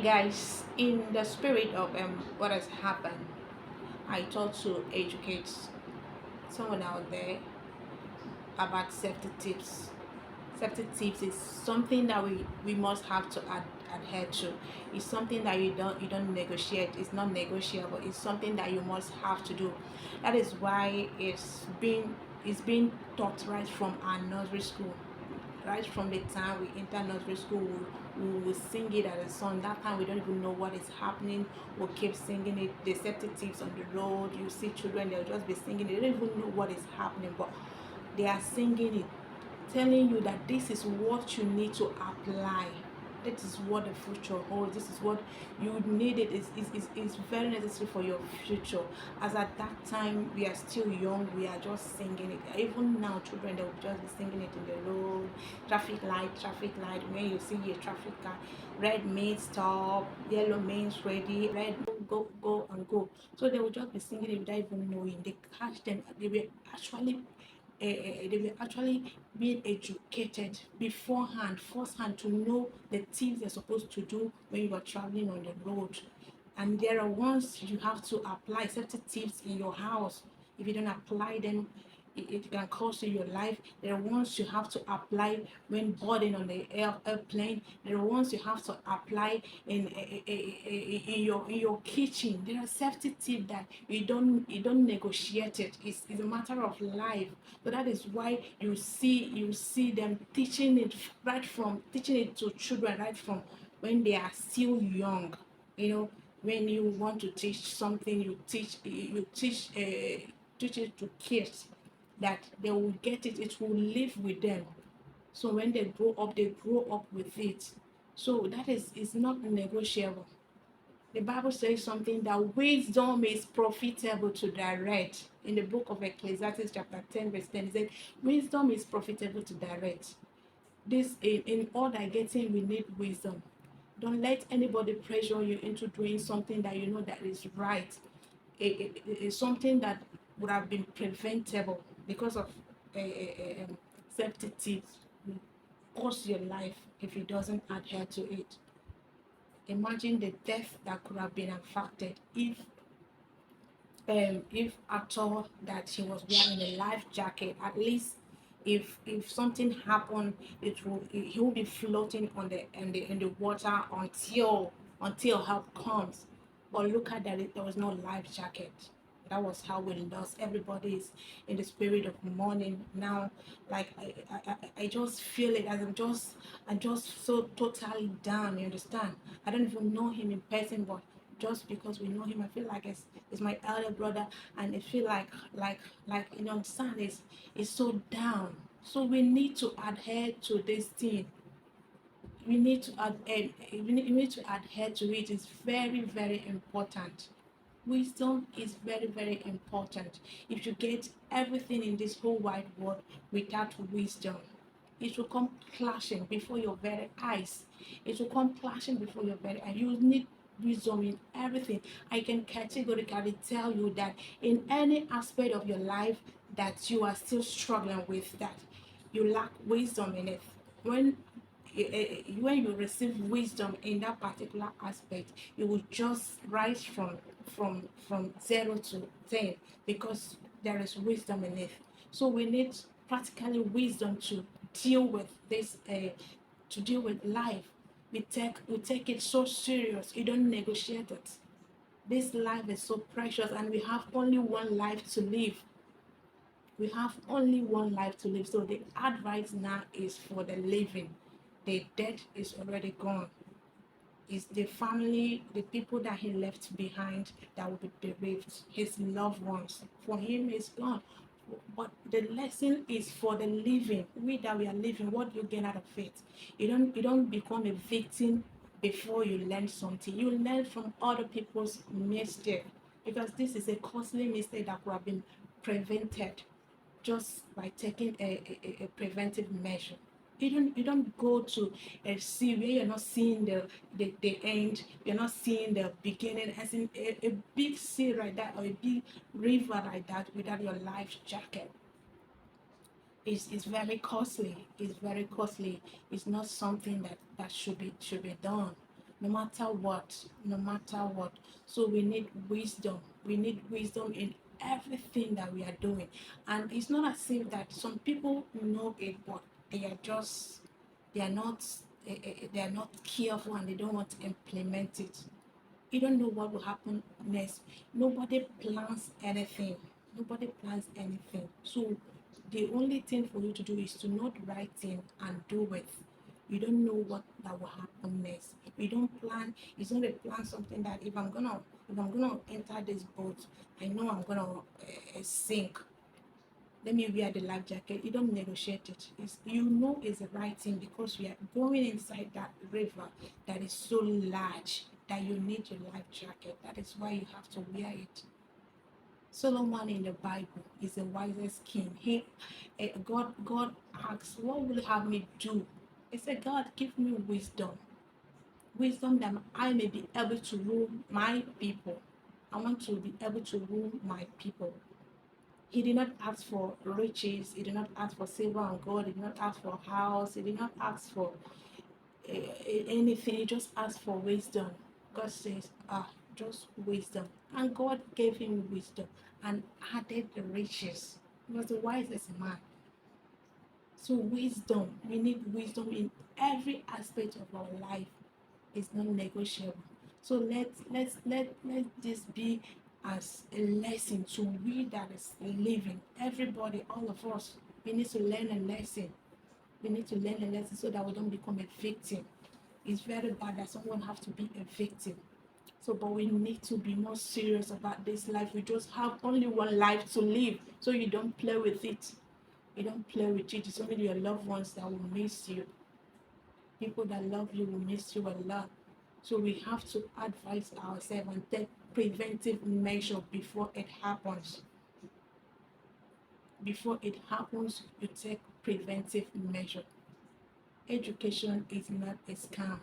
guys, in the spirit of what has happened, I thought to educate someone out there about safety tips. Safety tips is something that we must have to adhere to. It's something that you don't negotiate. It's not negotiable. It's something that you must have to do. That is why it's being taught right from our nursery school. Right from the time we enter nursery school, we will sing it as a song. That time we don't even know what is happening. We'll keep singing it. The safety tips on the road, you see children, they'll just be singing. They don't even know what is happening, but they are singing it, telling you that this is what you need to apply. That is what the future holds. This is what you need. It is very necessary for your future. As at that time we are still young, we are just singing it. Even now children, they will just be singing it in the road. Traffic light. When you see a traffic car, red means stop, yellow means ready, red go and go. So they will just be singing it without even knowing. They catch them. They were actually being educated beforehand, firsthand, to know the things they're supposed to do when you are traveling on the road. And there are ones you have to apply safety tips in your house. If you don't apply them, it can cost you your life. There are ones you have to apply when boarding on the airplane. There are ones you have to apply in your kitchen. There are safety tips that you don't negotiate it. It's a matter of life. So that is why you see them teaching it, right from teaching it to children right from when they are still young. You know, when you want to teach something, you teach it to kids, that they will get it. It will live with them. So when they grow up with it. So that is not negotiable. The Bible says something, that wisdom is profitable to direct. In the book of Ecclesiastes chapter 10 verse 10, it said wisdom is profitable to direct. This in all that getting, we need wisdom. Don't let anybody pressure you into doing something that you know that is right. It's something that would have been preventable because of safety tips, cost your life if it doesn't adhere to it. Imagine the death that could have been affected if at all that she was wearing a life jacket. At least if something happened, he will be floating on the water until help comes. But look at that, there was no life jacket. That was how we lost. Everybody is in the spirit of mourning now. Like I just feel it as I'm just so totally down. You understand? I don't even know him in person, but just because we know him, I feel like it's my elder brother, and I feel like understand, is so down. So we need to adhere to this thing. We need to we need to adhere to it. It's very, very important. Wisdom is very, very important. If you get everything in this whole wide world without wisdom, it will come clashing before your very eyes. It will come clashing before your very eyes. You need wisdom in everything. I can categorically tell you that in any aspect of your life that you are still struggling with, that you lack wisdom in it. When when you receive wisdom in that particular aspect, you will just rise from 0 to 10, because there is wisdom in it. So we need practically wisdom to deal with this, to deal with life. We take it so serious. You don't negotiate it. This life is so precious, and we have only one life to live. We have only one life to live. So the advice now is for the living. The dead is already gone. It's the family, the people that he left behind, that will be bereaved. His loved ones. For him, is gone. But the lesson is for the living. We that we are living, what do you gain out of it? You don't become a victim before you learn something. You learn from other people's mistake, because this is a costly mistake that could have been prevented just by taking a preventive measure. You don't go to a sea where you're not seeing the end, you're not seeing the beginning, as in a big sea like that, or a big river like that, without your life jacket. It's very costly. It's very costly. It's not something that should be done. no matter what, no matter what. So we need wisdom. We need wisdom in everything that we are doing. And it's not as if that some people know it, but they are just they are not they are not careful and they don't want to implement it. You don't know what will happen next. Nobody plans anything. Nobody plans anything. So the only thing for you to do is to not write in and do it. You don't know what that will happen next. You don't plan. It's not a plan something that if I'm gonna enter this boat, I know I'm gonna sink. Let me wear the life jacket. You don't negotiate it. You know it's the right thing because we are going inside that river that is so large that you need your life jacket. That is why you have to wear it. Solomon in the Bible is the wisest king. God asks, "What will you have me do?" He said, "God, give me wisdom that I may be able to rule my people. I want to be able to rule my people." He did not ask for riches. He did not ask for silver and gold. He did not ask for a house. He did not ask for anything. He just asked for wisdom. God says, just wisdom. And God gave him wisdom and added the riches. He was the wisest man. So wisdom, we need wisdom in every aspect of our life. It's not negotiable. So let this be as a lesson to we that is living. Everybody, all of us, we need to learn a lesson. We need to learn a lesson so that we don't become a victim. It's very bad that someone have to be a victim. So, but we need to be more serious about this life. We just have only one life to live, so you don't play with it. You don't play with it. It's only your loved ones that will miss you. People that love you will miss you a lot. So we have to advise ourselves and take preventive measure before it happens. Before it happens, you take preventive measure. Education is not a scam.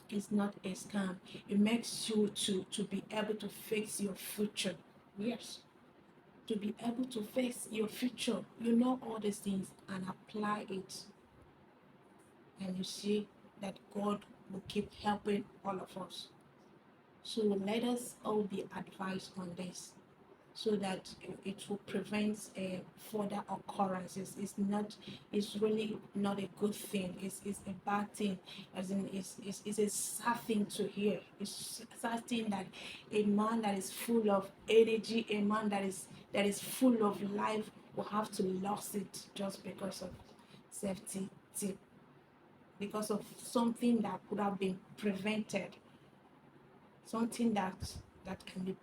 It's not a scam. It makes you to be able to fix your future. Yes. To be able to face your future. You know all these things and apply it. And you see that God will keep helping all of us. So let us all be advised on this so that it will prevent further occurrences. It's really not a good thing. It's a bad thing. As in, it's a sad thing to hear. It's a sad thing that a man that is full of energy, a man that is full of life will have to lose it just because of safety tip, because of something that could have been prevented, something that can be